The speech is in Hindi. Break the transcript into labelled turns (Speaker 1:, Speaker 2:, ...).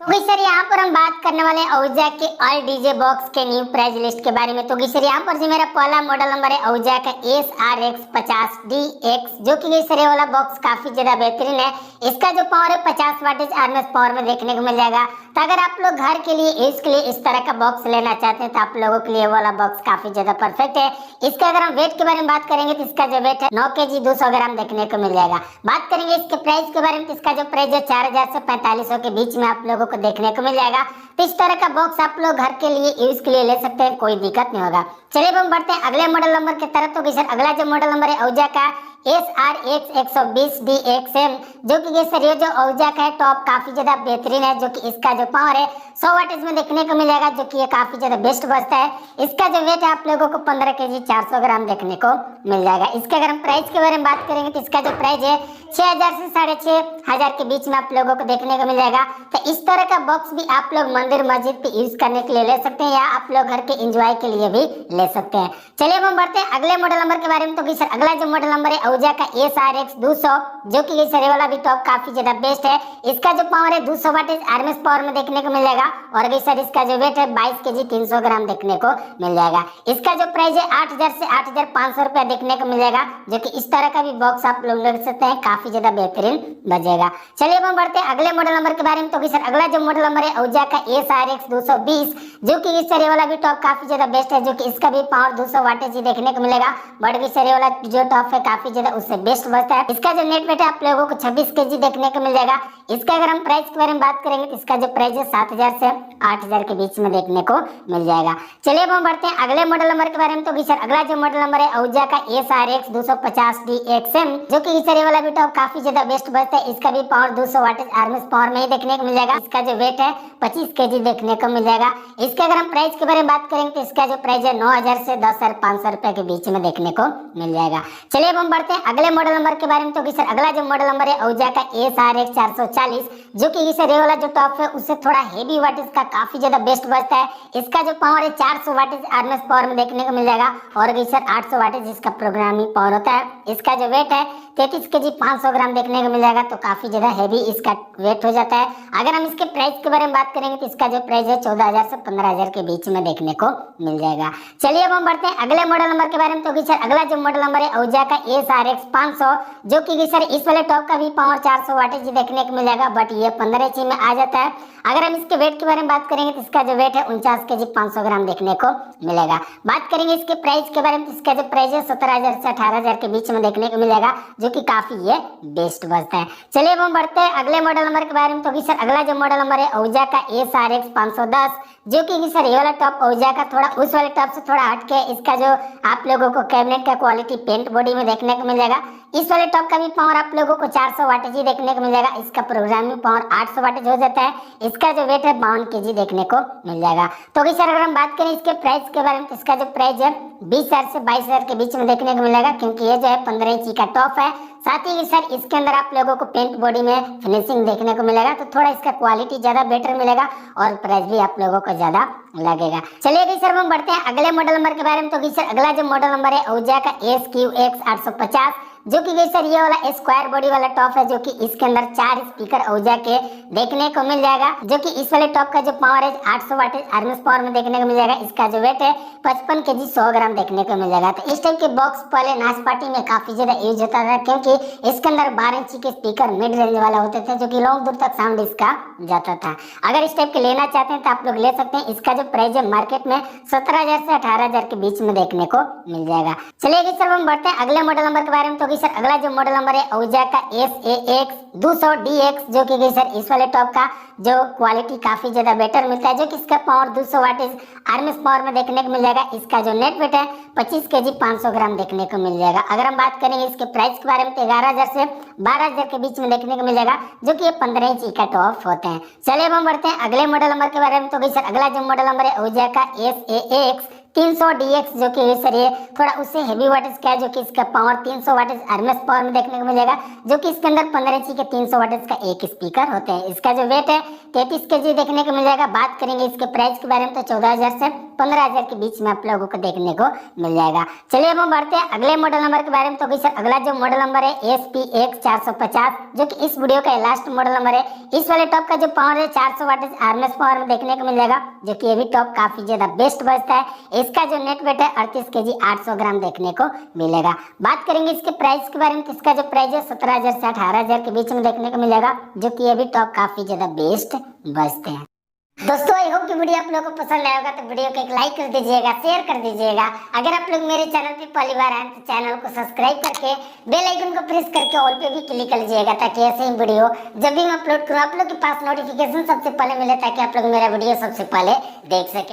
Speaker 1: तो सर यहाँ पर हम बात करने वाले हैं औजा के ऑल डीजे बॉक्स के न्यू प्राइस लिस्ट के बारे में। तो सर यहाँ पर जो मेरा पहला मॉडल नंबर है औजा का SRX50DX, जो कि सर ये वाला बॉक्स काफी ज्यादा बेहतरीन है। इसका जो पावर है 50 वाटेज आरएमएस पावर में देखने को मिल जाएगा। तो अगर आप लोग घर के लिए यूज के लिए इस तरह का बॉक्स लेना चाहते हैं तो आप लोगों के लिए वाला बॉक्स काफी ज्यादा परफेक्ट है। इसका अगर हम वेट के बारे में बात करेंगे तो इसका जो वेट है 9 kg 200 ग्राम देखने को मिल जाएगा। बात करेंगे इसके प्राइस के बारे में तो इसका जो प्राइस है 4000 से 4500 के बीच में आप लोगों को देखने को मिल जाएगा। तो इस तरह का बॉक्स आप लोग घर के लिए यूज के लिए ले सकते हैं, कोई दिक्कत नहीं होगा। चलिए हम बढ़ते हैं अगले मॉडल नंबर की तरफ। तो सर अगला जो मॉडल नंबर है औजा का SRX120DXM, जो कि सर ये जो औजा का है टॉप काफी ज्यादा बेहतरीन है, जो कि इसका जो पावर है 100 वाटेज में देखने को मिल जाएगा, जो कि ये काफी ज्यादा बेस्ट बजता है। इसका जो वेट है आप लोगों को 15 kg 400 ग्राम देखने को मिल जाएगा। इसके अगर हम प्राइस के बारे में बात करेंगे तो इसका जो प्राइस है 6000 से 6500 के बीच में आप लोगों को देखने को मिल जाएगा। तो इस तरह का बॉक्स भी आप लोग मंदिर मस्जिद पे यूज करने के लिए ले सकते हैं या आप लोग घर के एंजॉय के लिए भी ले सकते हैं। चलिए हम बढ़ते हैं अगले मॉडल नंबर के बारे में। तो सर अगला जो मॉडल नंबर है औजा का SRX200, जो कि सर वाला भी टॉप काफी ज्यादा बेस्ट है। इसका जो पावर है 200 वाटेज आरएमएस पावर में देखने को मिल जाएगा और सर इसका जो वेट है 22 kg 300 ग्राम देखने को मिल जाएगा। इसका जो प्राइस है 8000 से 8500 रुपया देखने को मिल जाएगा, जो कि इस तरह का भी बॉक्स आप लोग ले सकते हैं, काफी ज्यादा बेहतरीन बजेगा। चलिए हम बढ़ते हैं अगले मॉडल नंबर के बारे में। तो सर अगला जो मॉडल नंबर है औजा का SRX220, जो कि सर वाला भी टॉप काफी ज्यादा बेस्ट है, जो कि इसका भी पावर 200 वाटेज ही देखने को मिलेगा। बट सर वाला जो टॉप है काफी ज्यादा उससे बेस्ट बजता है। इसका जो नेट वेट है आप लोगों को 26 kg देखने को मिल जाएगा। इसका अगर हम प्राइस के बारे में बात करेंगे तो इसका जो प्राइस है 7000 से 8000 के बीच में देखने को मिल जाएगा। चलिए अब हम बढ़ते हैं अगले मॉडल नंबर के बारे में। तो सर अगला जो मॉडल नंबर है औजा का SRX250DXM, जो कि सर वाला भी टॉप काफी ज्यादा बेस्ट बजता है। इसका भी पावर 200 वाटेज आरएमएस पावर में ही देखने को मिल जाएगा। इसका जो वेट है 25 kg देखने को मिल जाएगा। इसके अगर हम प्राइस के बारे में बात करेंगे तो इसका जो प्राइस है 9000 से 10500 रुपए के बीच में देखने को मिल जाएगा। चलिए अब हम बढ़ते हैं अगले मॉडल नंबर के बारे में। तो सर अगला जो मॉडल नंबर है औजा का SRX440, जो कि सर वाला जो टॉप है उससे थोड़ा हेवी वाटेज का काफी ज्यादा बेस्ट बजता है। इसका जो पावर है 400 वाटेज आरएमएस पावर में देखने को मिल जाएगा और सर 800 वाटेज इसका प्रोग्रामिंग पावर होता है। इसका जो वेट है 33 kg 500 ग्राम देखने को मिल जाएगा, तो काफी ज्यादा हेवी इसका वेट हो जाता है। अगर हम इसके प्राइस के बारे में बात करेंगे तो इसका जो प्राइस है 14000 से 15000 के बीच में देखने को मिल जाएगा। चलिए अब हम बढ़ते हैं अगले मॉडल नंबर के बारे में। तो सर अगला जो मॉडल नंबर है औजा का SRX500, जो कि सर इस वाले टॉप का भी पावर 400 वाटेज देखने को मिल जाएगा, बट ये 15 इंच में आ जाता है। अगर हम इसके वेट के बारे में बात करेंगे तो इसका जो वेट है 49 kg 500 ग्राम देखने को मिलेगा। बात करेंगे इसके प्राइस के बारे में तो इसका जो प्राइस है 17000 से 18000 के बीच में देखने को मिल जाएगा, जो कि काफी ये बेस्ट बजता है। चलिए अब हम बढ़ते हैं अगले मॉडल नंबर के बारे में। तो सर अगला जो मॉडल नंबर है औजा का SRX510, जो कि सर ये वाला टॉप औजा का थोड़ा उस वाले टॉप से थोड़ा हटके इसका जो आप लोगों को कैबिनेट का क्वालिटी पेंट बॉडी में देखने को मिल जाएगा। इस वाले टॉप का भी पावर आप लोगों को 400 वाटेज ही देखने को मिल जाएगा। इसका प्रोग्रामिंग पावर 800 वाटेज हो जाता है। इसका जो वेट है 52 kg देखने को मिल जाएगा। तो सर अगर हम बात करें इसके प्राइस के बारे में तो इसका जो प्राइस है 20000 से 22000 के बीच में देखने को मिलेगा, क्योंकि ये जो है 15 इंची का टॉप है। साथ ही सर इसके अंदर आप लोगों को पेंट बॉडी में फिनिशिंग देखने को मिलेगा, तो थोड़ा इसका क्वालिटी ज्यादा बेटर मिलेगा और प्राइस भी आप लोगों को ज्यादा लगेगा। चलिए सर हम बढ़ते हैं अगले मॉडल नंबर के बारे में। तो सर अगला जो मॉडल नंबर है औजा का SQX850, जो कि सर ये वाला स्क्वायर बॉडी वाला टॉप है, जो कि इसके अंदर 4 स्पीकर औजा के देखने को मिल जाएगा, जो कि इस वाले टॉप का जो पावर है 800 वाटेज आरएमएस पावर में देखने को मिल जाएगा। इसका जो वेट है 55 kg 100 ग्राम देखने को मिल जाएगा। तो इस टाइप के बॉक्स पहले नाच पार्टी में काफी ज्यादा यूज होता था, क्योंकि इसके अंदर 12 इंची के स्पीकर मिड रेंज वाला होते थे, जो कि लॉन्ग दूर तक साउंड इसका जाता था। अगर इस टाइप के लेना चाहते हैं तो आप लोग ले सकते हैं। इसका जो प्राइस है मार्केट में 17000 से 18000 के बीच में देखने को मिल जाएगा। चलिए सर हम बढ़ते हैं अगले मॉडल नंबर के बारे में। तो सर अगला जो मॉडल नंबर है औजा का SAX200DX, जो कि सर इस वाले टॉप का जो क्वालिटी काफी ज्यादा बेटर मिलता है, जो कि इसका पावर 200 वाटेज आरएमएस पावर में देखने को मिल जाएगा। इसका जो नेट वेट है 25 kg 500 ग्राम देखने को मिल जाएगा। अगर हम बात करेंगे इसके प्राइस के बारे में तो 11000 से 12000 के बीच में देखने को मिल जाएगा, जो कि ये 15 इंच का टॉप होते हैं। चलिए अब हम बढ़ते हैं अगले मॉडल नंबर के बारे में। तो सर अगला जो मॉडल नंबर है औजा का SAX300DX, जो कि सर ये थोड़ा उससे हेवी वाटेज का है, जो कि इसका पावर 300 वाटेज आरएमएस पावर में देखने को मिल जाएगा, जो कि इसके अंदर 15 इंची के 300 वाटेज का एक स्पीकर होते हैं। इसका जो वेट है 33 kg देखने को मिल जाएगा। बात करेंगे इसके प्राइस के बारे में तो 14000 से 15,000 के बीच में आप लोगों को देखने को मिल जाएगा। चलिए अब हम बढ़ते हैं अगले मॉडल नंबर के बारे में। तो भाई सर अगला जो मॉडल नंबर है ASP-X 450, जो कि इस वीडियो का लास्ट मॉडल नंबर है। इस वाले टॉप का जो पावर है 400 वाट आरएमएस पावर में देखने को मिल जाएगा, जो कि ये भी टॉप काफी ज्यादा बेस्ट बजता है। इसका जो नेट वेट है 38 kg 800 ग्राम देखने को मिलेगा। बात करेंगे इसके प्राइस के बारे में, तो इसका जो प्राइस है 17,000 से 18,000 के बीच में देखने को मिलेगा, जो कि ये भी टॉप काफी ज्यादा बेस्ट बजते हैं। दोस्तों आई होप कि वीडियो आप लोगों को पसंद आया होगा, तो वीडियो को एक लाइक कर दीजिएगा, शेयर कर दीजिएगा। अगर आप लोग मेरे चैनल पे पहली बार आए तो चैनल को सब्सक्राइब करके बेल आइकन को प्रेस करके ऑल पे भी क्लिक कर लीजिएगा, ताकि ऐसे ही वीडियो जब भी मैं अपलोड करूँ आप लोग के पास नोटिफिकेशन सबसे पहले मिले, ताकि आप लोग मेरा वीडियो सबसे पहले देख सके।